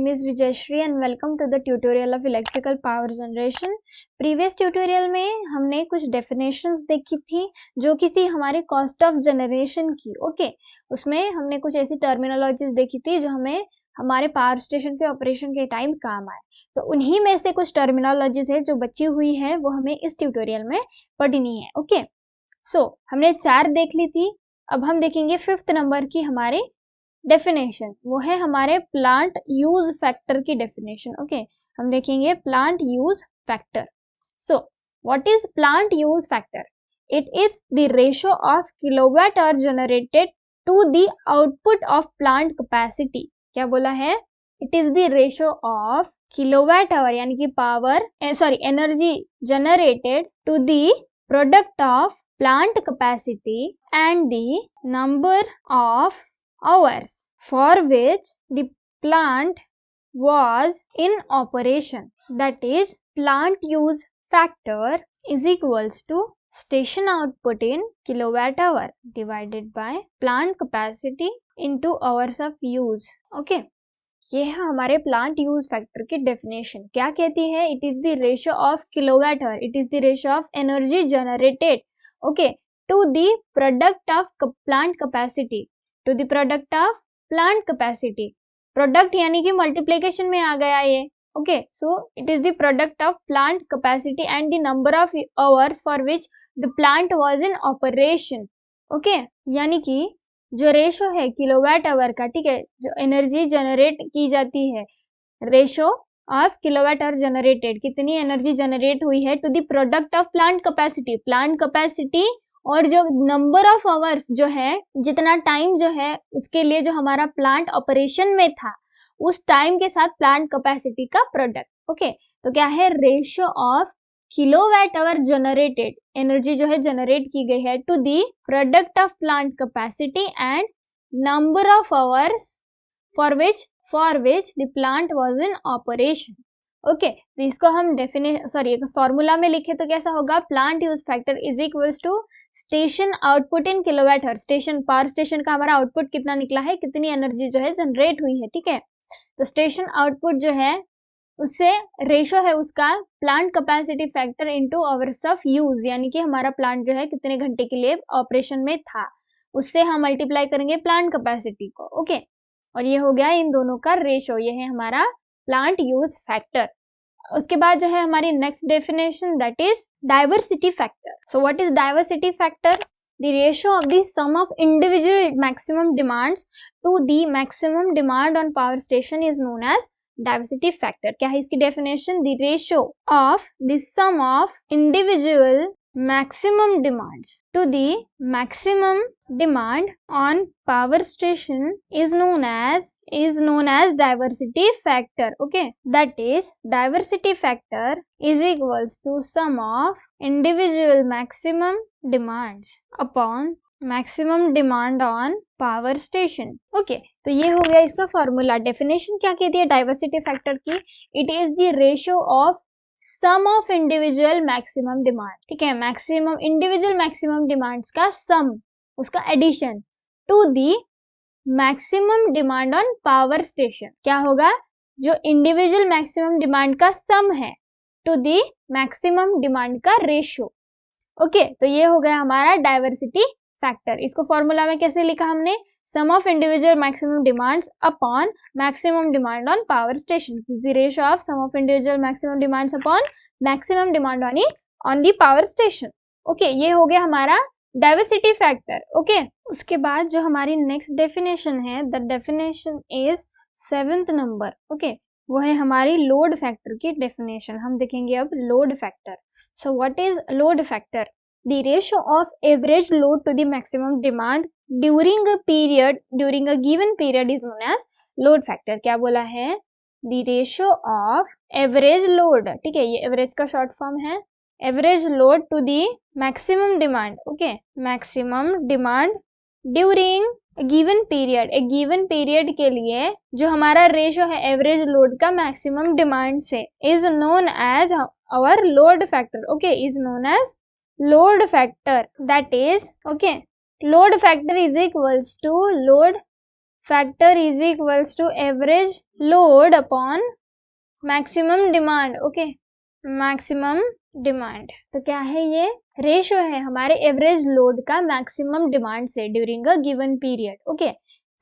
name is Vijayashree and welcome to the tutorial of electrical power generation. Previous tutorial में हमने कुछ definitions देखी थी जो कि थी हमारे कॉस्ट ऑफ जनरेशन की. ओके, उसमें हमने कुछ ऐसी टर्मिनोलॉजीज देखी थी जो हमें हमारे पावर स्टेशन के ऑपरेशन के टाइम काम आए. तो उन्हीं में से कुछ टर्मिनोलॉजीज है जो बची हुई है वो हमें इस ट्यूटोरियल में पढ़नी है. ओके, सो हमने 4 देख ली थी. अब हम देखेंगे 5th नंबर की हमारे डेफिनेशन, वो है हमारे प्लांट यूज फैक्टर की डेफिनेशन. ओके, हम देखेंगे plant use factor. So what is plant use factor? It is the ratio of kilowatt hour generated to the output of plant capacity. क्या बोला है? It is the ratio of kilowatt hour यानी कि power energy generated to the product of plant capacity and the number of hours for which the plant was in operation. That is, plant use factor is equals to station output in kilowatt hour divided by plant capacity into hours of use. Okay, ये है हमारे plant use factor की definition. क्या कहती है? It is the ratio of kilowatt hour, it is the ratio of energy generated okay to the product of plant capacity, to the product of plant capacity. Product यानी कि multiplication में आ गया ये. Okay, so it is the product of plant capacity and the number of hours for which the plant was in operation. Okay, यानी कि जो ratio है किलोवाट आवर का, ठीक है, जो एनर्जी जनरेट की जाती है, ratio of kilowatt hour generated, कितनी एनर्जी जनरेट हुई है to the product of plant capacity, plant capacity और जो नंबर ऑफ आवर्स जो है, जितना टाइम जो है उसके लिए जो हमारा प्लांट ऑपरेशन में था उस टाइम के साथ प्लांट कैपेसिटी का प्रोडक्ट. ओके, तो क्या है? Ratio of kilowatt hour generated, energy जो है जनरेट की गई है to the product of plant capacity and number of hours for which the plant was in operation. Okay, तो इसको हम फॉर्मूला में लिखे तो कैसा होगा? Plant use factor is equals to station output in kilowatt hour. Station, power station का हमारा आउटपुट कितना निकला है, कितनी एनर्जी जो है जनरेट हुई है. ठीक है, तो स्टेशन आउटपुट जो है उससे रेशो है उसका plant capacity factor into hours of use, यानी कि हमारा प्लांट जो है कितने घंटे के लिए ऑपरेशन में था, उससे हम मल्टीप्लाई करेंगे प्लांट कैपेसिटी को. ओके, और ये हो गया इन दोनों का रेशो, ये है हमारा प्लांट यूज फैक्टर. उसके बाद जो है हमारी next definition, that is diversity factor. So what is diversity factor? The ratio of the sum of individual maximum demands to the maximum demand on power station is known as diversity factor. क्या है इसकी definition? The ratio of the sum of individual maximum demands to the maximum demand on power station is known as diversity factor. Okay, that is, diversity factor is equals to sum of individual maximum demands upon maximum demand on power station. Okay, तो ये हो गया इसका formula. Definition क्या कहती है diversity factor की? It is the ratio of sum of individual maximum demand. ठीक है, मैक्सिमम इंडिविजुअल मैक्सिमम डिमांड्स का सम, उसका addition to the maximum demand on power station. क्या होगा? जो इंडिविजुअल मैक्सिमम डिमांड का सम है टू दी मैक्सिमम डिमांड का रेशियो. ओके, तो ये हो गया हमारा डाइवर्सिटी फैक्टर. इसको फॉर्मूला में कैसे लिखा हमने? Sum of individual maximum demands upon maximum demand on power station. The ratio of sum of individual maximum demands upon maximum demand on the power station. Okay, ये हो गया हमारा डाइवर्सिटी फैक्टर. ओके, उसके बाद जो हमारी नेक्स्ट डेफिनेशन है, the definition is 7th number. Okay, वो है हमारी लोड फैक्टर की डेफिनेशन. हम देखेंगे अब load factor. So what is load factor? The ratio of average load to the maximum demand during a given period is known as load factor. क्या बोला है? The ratio of average load, ठीक है, ये average का short form है, average load to the maximum demand. Okay, maximum demand during a given period के लिए जो हमारा रेशियो है एवरेज लोड का मैक्सिमम डिमांड से is known as our load factor. Okay, is known as load factor. That is, okay, load factor is equals to load factor is equals to average load upon maximum demand. Okay, maximum demand तो क्या है, ये ratio है हमारे average load का maximum demand से during a given period. Okay,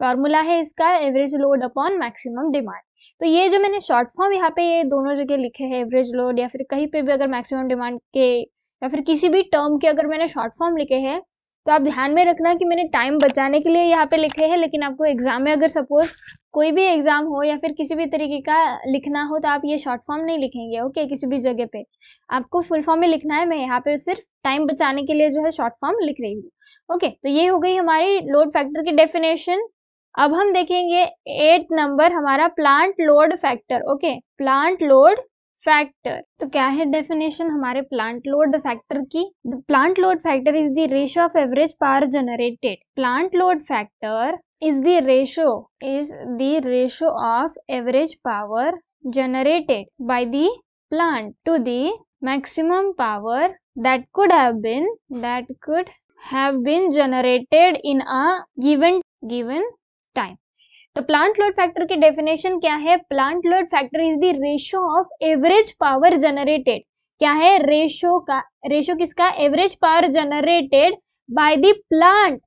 formula है इसका average load upon maximum demand. तो ये जो मैंने शॉर्ट फॉर्म यहाँ पे ये दोनों जगह लिखे हैं, एवरेज लोड या फिर कहीं पे भी अगर मैक्सिमम डिमांड के या फिर किसी भी टर्म के अगर मैंने शॉर्ट फॉर्म लिखे हैं तो आप ध्यान में रखना कि मैंने टाइम बचाने के लिए यहाँ पे लिखे हैं, लेकिन आपको एग्जाम में अगर सपोज कोई भी एग्जाम हो या फिर किसी भी तरीके का लिखना हो तो आप ये शॉर्ट फॉर्म नहीं लिखेंगे। ओके, किसी भी जगह पे आपको फुल फॉर्म में लिखना है। मैं यहाँ पे सिर्फ टाइम बचाने के लिए जो है शॉर्ट फॉर्म लिख रही हूँ। ओके, तो ये हो गई हमारी लोड फैक्टर की डेफिनेशन। अब हम देखेंगे 8th नंबर हमारा plant load factor. Okay, plant load factor तो क्या है डेफिनेशन हमारे प्लांट लोड फैक्टर की। Plant load factor is the ratio of average power generated. Plant load factor is the ratio of average power generated by the plant to the maximum power that could have been generated in a given time। तो plant load factor की definition क्या है, plant load factor is the ratio of average power generated. क्या है, ratio किसका, average power generated by the plant,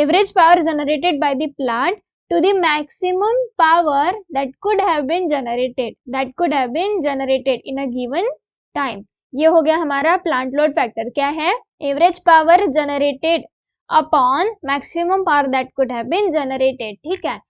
average power generated by the plant to the maximum power that could have been generated in a given time। ये हो गया हमारा plant load factor. क्या है, average power generated upon maximum power that could have been generated. ठीक है,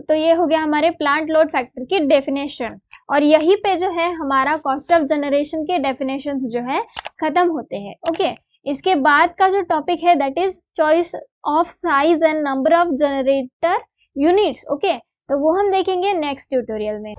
तो ये हो गया हमारे प्लांट लोड फैक्टर की डेफिनेशन। और यही पे जो है हमारा कॉस्ट ऑफ जनरेशन के डेफिनेशंस जो है खत्म होते हैं। ओके, इसके बाद का जो टॉपिक है that is choice of size and number of generator units. Okay, तो वो हम देखेंगे नेक्स्ट ट्यूटोरियल में।